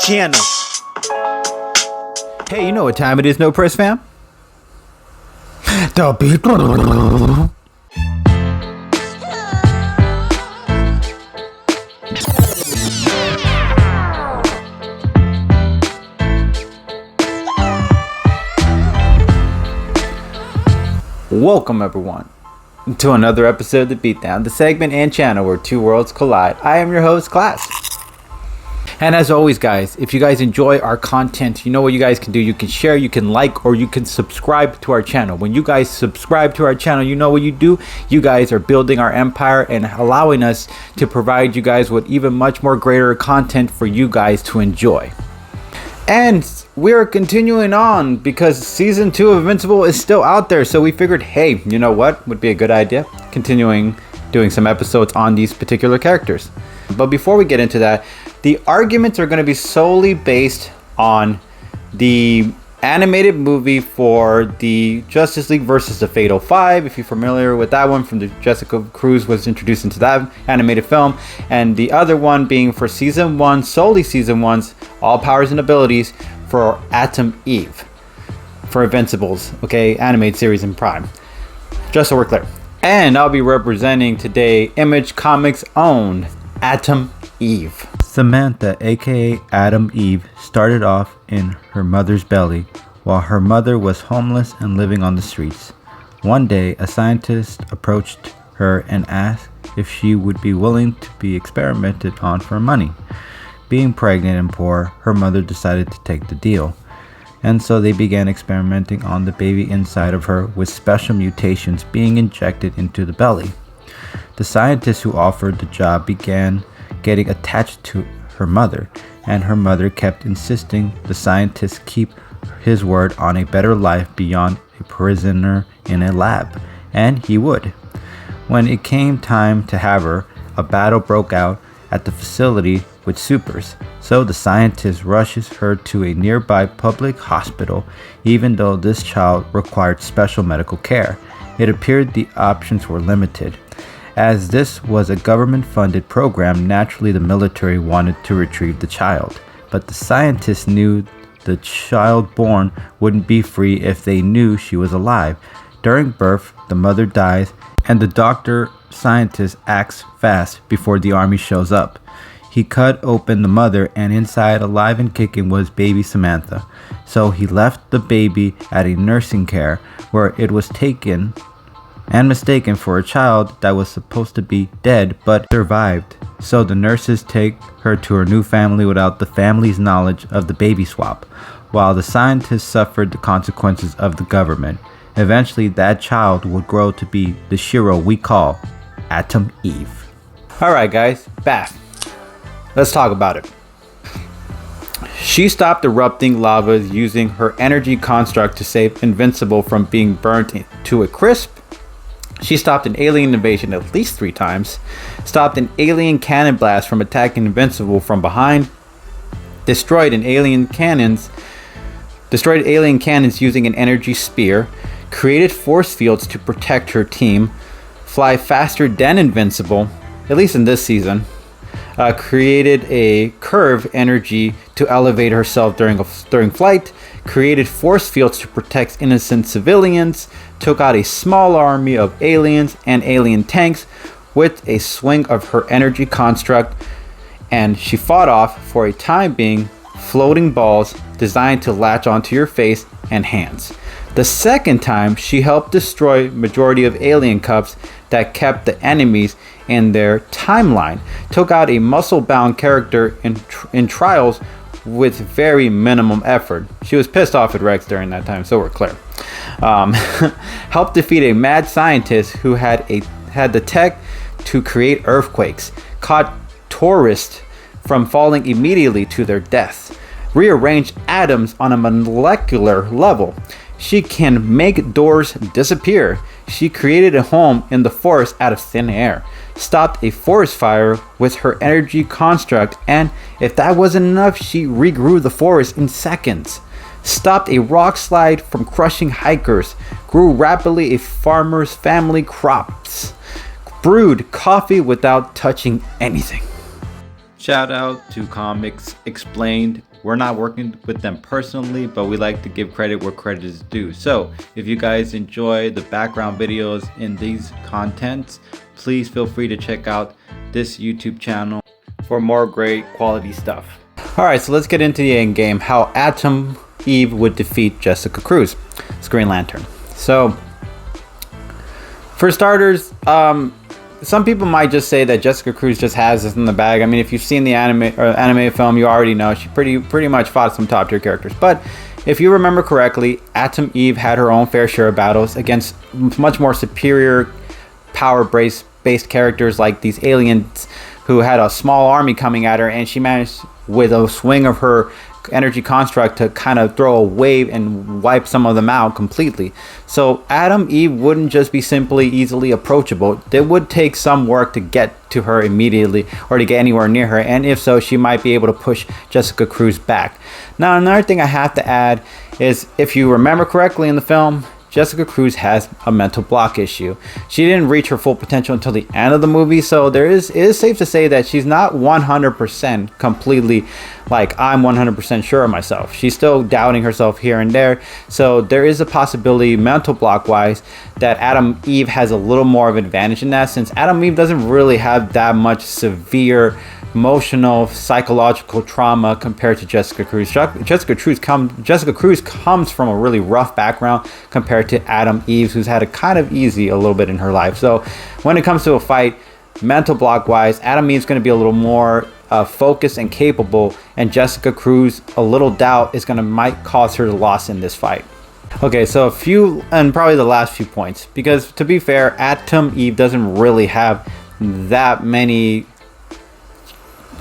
channel. Hey, you know what time it is, No Press fam? The beat. Welcome everyone to another episode of The Beatdown, the segment and channel where two worlds collide. I am your host, Class. And as always, guys, if you guys enjoy our content, you know what you guys can do. You can share, you can like, or you can subscribe to our channel. When you guys subscribe to our channel, you know what you do. You guys are building our empire and allowing us to provide you guys with even much more greater content for you guys to enjoy. And we're continuing on because season 2 of Invincible is still out there. So we figured, hey, you know what would be a good idea? Continuing doing some episodes on these particular characters. But before we get into that, the arguments are going to be solely based on the animated movie for the Justice League versus the Fatal Five. If you're familiar with that one, from the Jessica Cruz was introduced into that animated film, and the other one being for season 1, solely season 1's all powers and abilities for Atom Eve for Invincibles, okay, animated series in Prime. Just so we're clear. And I'll be representing today Image Comics' own Atom Eve. Samantha, aka Atom Eve, started off in her mother's belly while her mother was homeless and living on the streets. One day, a scientist approached her and asked if she would be willing to be experimented on for money. Being pregnant and poor, her mother decided to take the deal. And so they began experimenting on the baby inside of her with special mutations being injected into the belly. The scientist who offered the job began getting attached to her mother, and her mother kept insisting the scientist keep his word on a better life beyond a prisoner in a lab, and he would. When it came time to have her, a battle broke out at the facility with supers, so the scientist rushes her to a nearby public hospital, even though this child required special medical care. It appeared the options were limited. As this was a government-funded program, naturally the military wanted to retrieve the child. But the scientists knew the child born wouldn't be free if they knew she was alive. During birth, the mother dies, and the doctor-scientist acts fast before the army shows up. He cut open the mother, and inside, alive and kicking, was baby Samantha. So he left the baby at a nursing care, where it was taken and mistaken for a child that was supposed to be dead but survived. So the nurses take her to her new family without the family's knowledge of the baby swap, while the scientists suffered the consequences of the government. Eventually that child would grow to be the Shiro we call Atom Eve. Alright guys, back. Let's talk about it. She stopped erupting lava using her energy construct to save Invincible from being burnt to a crisp. She stopped an alien invasion at least 3 times, stopped an alien cannon blast from attacking Invincible from behind, destroyed alien cannons using an energy spear, created force fields to protect her team, fly faster than Invincible, at least in this season, created a curve energy to elevate herself during flight, created force fields to protect innocent civilians, took out a small army of aliens and alien tanks with a swing of her energy construct, and she fought off, for a time being, floating balls designed to latch onto your face and hands. The second time, she helped destroy majority of alien cups that kept the enemies in their timeline, took out a muscle-bound character in trials with very minimum effort. She was pissed off at Rex during that time, so we're clear. Helped defeat a mad scientist who had the tech to create earthquakes, caught tourists from falling immediately to their deaths, rearranged atoms on a molecular level. She can make doors disappear. She created a home in the forest out of thin air, stopped a forest fire with her energy construct, and if that wasn't enough, she regrew the forest in seconds, stopped a rock slide from crushing hikers, grew rapidly a farmer's family crops, brewed coffee without touching anything. Shout out to Comics Explained. We're not working with them personally, but we like to give credit where credit is due. So if you guys enjoy the background videos in these contents, please feel free to check out this YouTube channel for more great quality stuff. Alright, so let's get into the end game, how Atom Eve would defeat Jessica Cruz, Green Lantern. So for starters, some people might just say that Jessica Cruz just has this in the bag. I mean, if you've seen the anime film, you already know she pretty much fought some top tier characters. But if you remember correctly, Atom Eve had her own fair share of battles against much more superior power-based characters like these aliens who had a small army coming at her, and she managed with a swing of her energy construct to kind of throw a wave and wipe some of them out completely. So Atom Eve wouldn't just be simply easily approachable. It would take some work to get to her immediately or to get anywhere near her, and if so, she might be able to push Jessica Cruz back. Now, another thing I have to add is, if you remember correctly in the film, Jessica Cruz has a mental block issue. She didn't reach her full potential until the end of the movie, so it is safe to say that she's not 100% completely like, I'm 100% sure of myself. She's still doubting herself here and there, so there is a possibility mental block wise that Atom Eve has a little more of an advantage in that, since Atom Eve doesn't really have that much severe emotional, psychological trauma compared to Jessica Cruz. Jessica Cruz comes from a really rough background compared to Atom Eve, who's had it kind of easy a little bit in her life. So when it comes to a fight, mental block wise, Atom Eve's going to be a little more focused and capable, and Jessica Cruz, a little doubt might cause her loss in this fight. Okay, so a few, and probably the last few points, because to be fair, Atom Eve doesn't really have that many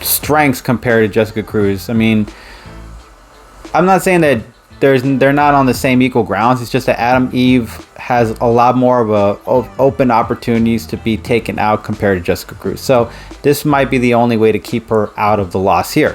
strengths compared to Jessica Cruz. I mean, I'm not saying that they're not on the same equal grounds. It's just that Atom Eve has a lot more of open opportunities to be taken out compared to Jessica Cruz. So this might be the only way to keep her out of the loss here.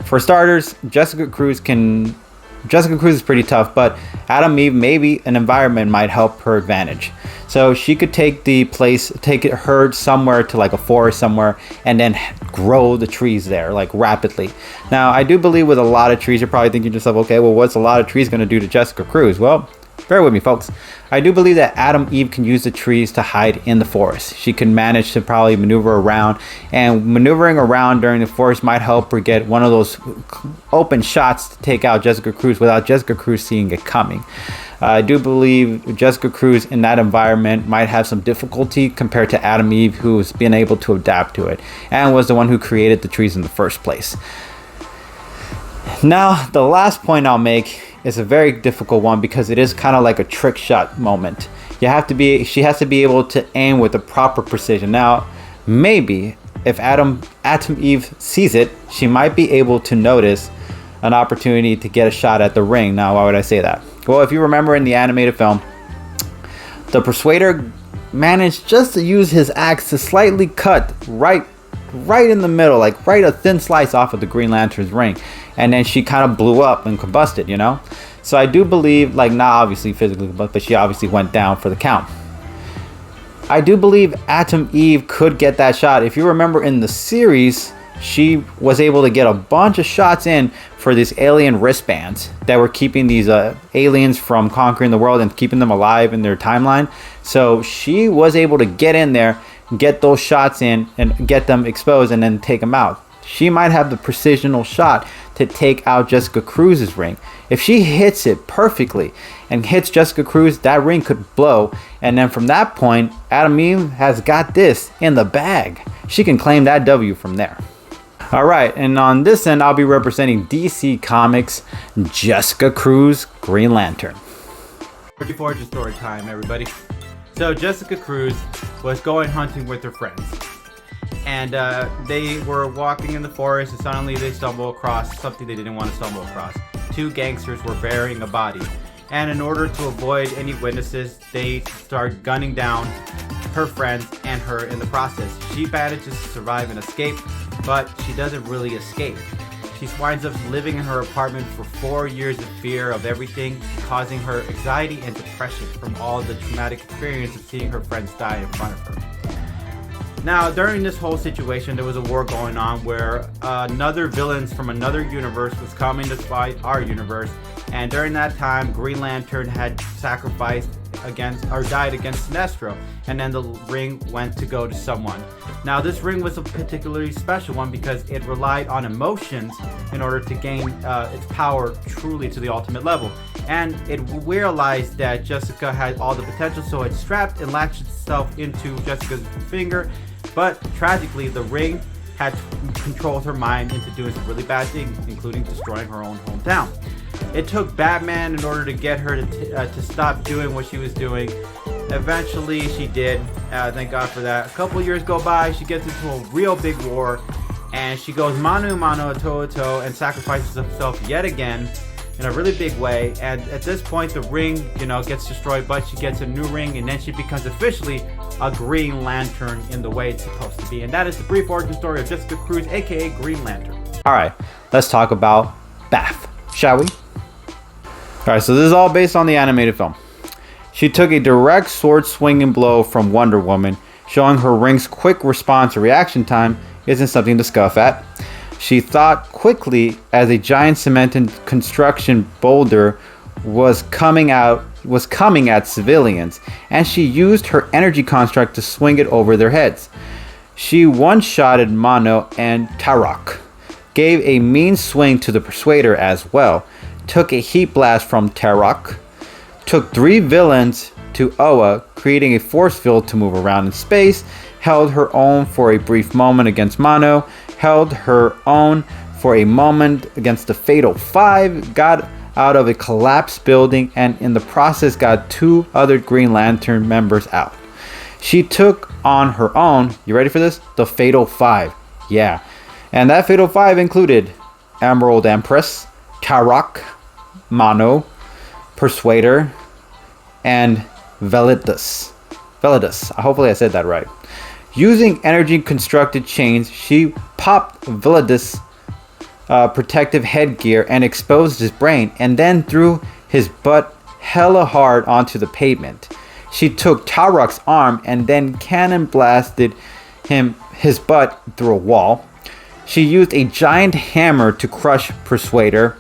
For starters, Jessica Cruz is pretty tough, but Atom Eve, maybe an environment might help her advantage. So she could take her somewhere to like a forest somewhere and then grow the trees there like rapidly. Now, I do believe with a lot of trees, you're probably thinking to yourself, okay, well, what's a lot of trees going to do to Jessica Cruz? Well, bear with me, folks. I do believe that Atom Eve can use the trees to hide in the forest. She can manage to probably maneuver around, and maneuvering around during the forest might help her get one of those open shots to take out Jessica Cruz without Jessica Cruz seeing it coming. I do believe Jessica Cruz in that environment might have some difficulty compared to Atom Eve, who's been able to adapt to it and was the one who created the trees in the first place. Now, the last point I'll make is a very difficult one, because it is kind of like a trick shot moment. She has to be able to aim with the proper precision. Now, maybe if Atom Eve sees it, she might be able to notice an opportunity to get a shot at the ring. Now, why would I say that? Well, if you remember in the animated film, the Persuader managed just to use his axe to slightly cut right in the middle, like right a thin slice off of the Green Lantern's ring, and then she kind of blew up and combusted, you know? So I do believe, like, not obviously physically, but she obviously went down for the count. I do believe Atom Eve could get that shot. If you remember in the series, she was able to get a bunch of shots in for these alien wristbands that were keeping these aliens from conquering the world and keeping them alive in their timeline. So she was able to get in there, get those shots in, and get them exposed and then take them out. She might have the precisional shot to take out Jessica Cruz's ring. If she hits it perfectly and hits Jessica Cruz, that ring could blow, and then from that point, Atom Eve has got this in the bag. She can claim that W from there. Alright, and on this end, I'll be representing DC Comics, Jessica Cruz, Green Lantern. Before just story time, everybody. So Jessica Cruz was going hunting with her friends, and they were walking in the forest, and suddenly they stumble across something they didn't want to stumble across. Two gangsters were burying a body, and in order to avoid any witnesses, they start gunning down her friends and her in the process. She manages to survive and escape, but she doesn't really escape. She winds up living in her apartment for 4 years of fear of everything, causing her anxiety and depression from all the traumatic experience of seeing her friends die in front of her. Now, during this whole situation, there was a war going on where another villains from another universe was coming to fight our universe. And during that time, Green Lantern had sacrificed against, or died against Sinestro. And then the ring went to go to someone. Now, this ring was a particularly special one because it relied on emotions in order to gain its power truly to the ultimate level. And it realized that Jessica had all the potential, so it strapped and latched itself into Jessica's finger. But tragically, the ring had controlled her mind into doing some really bad things, including destroying her own hometown. It took Batman in order to get her to stop doing what she was doing. Eventually, she did. Thank God for that. A couple years go by, she gets into a real big war, and she goes mano a mano, toe to toe, and sacrifices herself yet again in a really big way. And at this point, the ring, gets destroyed, but she gets a new ring, and then she becomes officially a Green Lantern in the way it's supposed to be. And that is the brief origin story of Jessica Cruz, aka Green Lantern. Alright, let's talk about Bath, shall we? Alright, so this is all based on the animated film. She took a direct sword swinging blow from Wonder Woman, showing her ring's quick response or reaction time isn't something to scoff at. She thought quickly as a giant cemented construction boulder was coming at civilians, and she used her energy construct to swing it over their heads. She one-shotted Mono and Tarok, gave a mean swing to the Persuader as well, took a heat blast from Tarok, took 3 villains to Oa, creating a force field to move around in space, held her own for a brief moment against Mono, held her own for a moment against the Fatal 5, got out of a collapsed building, and in the process got 2 other Green Lantern members out. She took on her own, you ready for this? The Fatal 5. Yeah. And that Fatal 5 included Emerald Empress, Tarok, Mono, Persuader, and Velidus. Hopefully I said that right. Using energy constructed chains, she popped Velidus' protective headgear and exposed his brain, and then threw his butt hella hard onto the pavement. She took Tarok's arm and then cannon blasted his butt through a wall. She used a giant hammer to crush Persuader.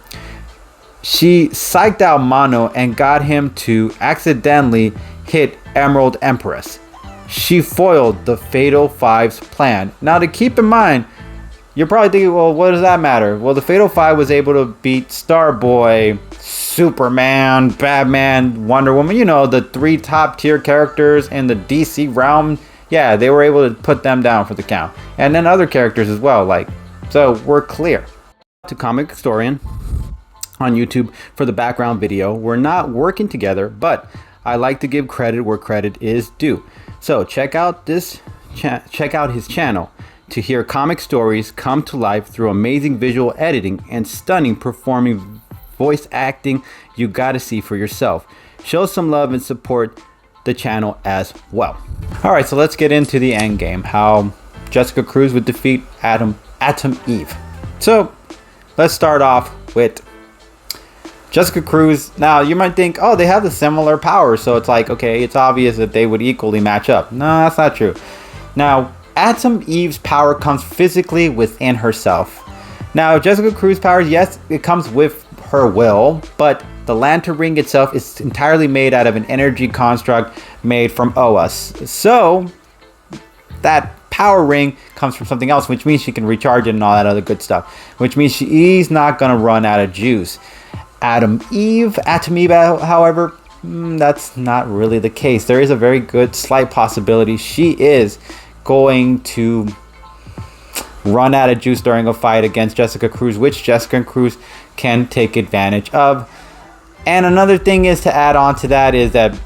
She psyched out Mono and got him to accidentally hit Emerald Empress. She foiled the Fatal Five's plan. Now, to keep in mind, you're probably thinking, well, what does that matter? Well, the Fatal Five was able to beat Starboy, Superman, Batman, Wonder Woman, the 3 top tier characters in the DC realm. Yeah, they were able to put them down for the count. And then other characters as well, so we're clear. To Comicstorian on YouTube for the background video. We're not working together, but I like to give credit where credit is due. So check out his channel to hear comic stories come to life through amazing visual editing and stunning performing voice acting you gotta see for yourself. Show some love and support the channel as well. Alright, so let's get into the end game. How Jessica Cruz would defeat Atom Eve. So let's start off with Jessica Cruz. Now you might think, oh, they have the similar powers, so it's okay, it's obvious that they would equally match up. No, that's not true. Now, Atom Eve's power comes physically within herself. Now, Jessica Cruz's powers, yes, it comes with her will, but the lantern ring itself is entirely made out of an energy construct made from OS. So that power ring comes from something else, which means she can recharge it and all that other good stuff, which means she's not gonna run out of juice. Atom Eve, however, that's not really the case. There is a very good slight possibility she is going to run out of juice during a fight against Jessica Cruz, which Jessica Cruz can take advantage of. And another thing is to add on to that is that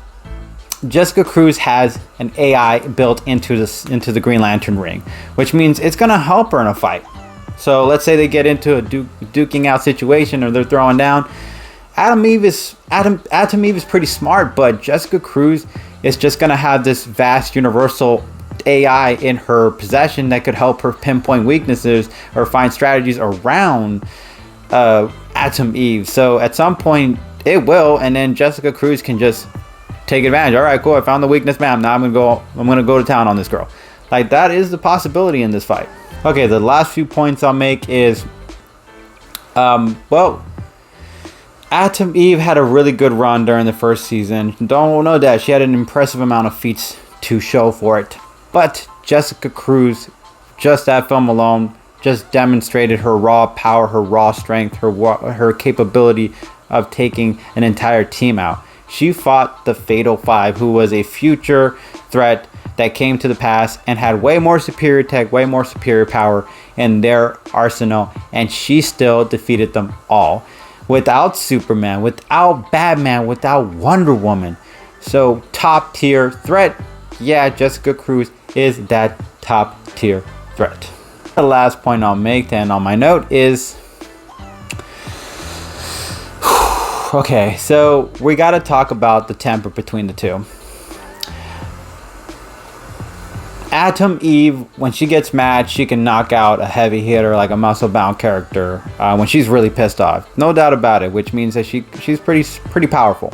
Jessica Cruz has an AI built into the Green Lantern ring, which means it's going to help her in a fight. So let's say they get into a duking out situation or they're throwing down. Atom Eve is pretty smart, but Jessica Cruz is just going to have this vast universal AI in her possession that could help her pinpoint weaknesses or find strategies around Atom Eve. So at some point it will, and then Jessica Cruz can just take advantage. All right, cool. I found the weakness, ma'am. Now I'm gonna go to town on this girl. Like, that is the possibility in this fight. Okay, the last few points I'll make is, well, Atom Eve had a really good run during the first season. Don't know that she had an impressive amount of feats to show for it. But Jessica Cruz, just that film alone, just demonstrated her raw power, her raw strength, her capability of taking an entire team out. She fought the Fatal Five, who was a future threat that came to the past and had way more superior tech, way more superior power in their arsenal, and she still defeated them all. Without Superman, without Batman, without Wonder Woman. So, top tier threat. Yeah, Jessica Cruz is that top tier threat. The last point I'll make then on my note is, okay, so we got to talk about the temper between the two. Atom Eve, when she gets mad, she can knock out a heavy hitter like a muscle-bound character when she's really pissed off. No doubt about it, which means that she's pretty powerful.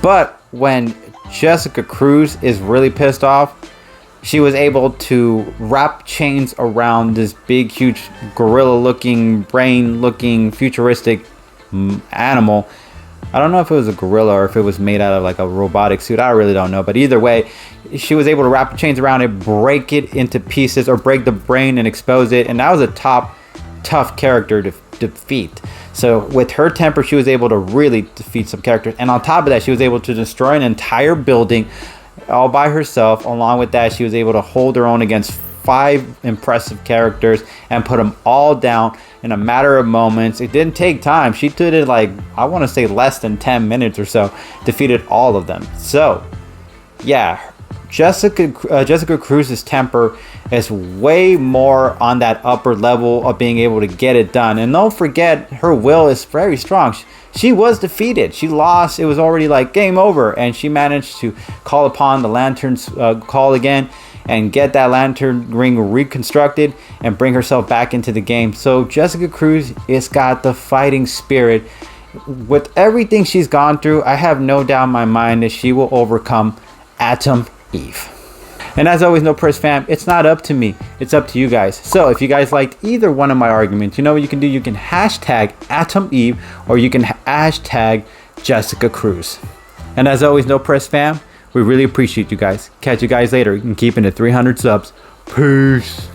But when Jessica Cruz is really pissed off, she was able to wrap chains around this big, huge, gorilla-looking, brain-looking, futuristic animal. I don't know if it was a gorilla or if it was made out of like a robotic suit. I really don't know. But either way, she was able to wrap chains around it, break it into pieces, or break the brain and expose it. And that was a tough character to defeat. So with her temper, she was able to really defeat some characters. And on top of that, she was able to destroy an entire building all by herself. Along with that, she was able to hold her own against 5 impressive characters and put them all down in a matter of moments. It didn't take time. She did it like, I want to say less than 10 minutes or so. Defeated all of them. So yeah, Jessica Cruz's temper is way more on that upper level of being able to get it done. And don't forget, her will is very strong. She was defeated. She lost. It was already like game over. And she managed to call upon the Lantern's call again and get that lantern ring reconstructed and bring herself back into the game. So Jessica Cruz has got the fighting spirit. With everything she's gone through, I have no doubt in my mind that she will overcome Atom Eve. And as always, No Press fam, it's not up to me. It's up to you guys. So if you guys liked either one of my arguments, you know what you can do? You can hashtag Atom Eve, or you can hashtag Jessica Cruz. And as always, No Press fam, we really appreciate you guys. Catch you guys later. You can keep it at 300 subs. Peace.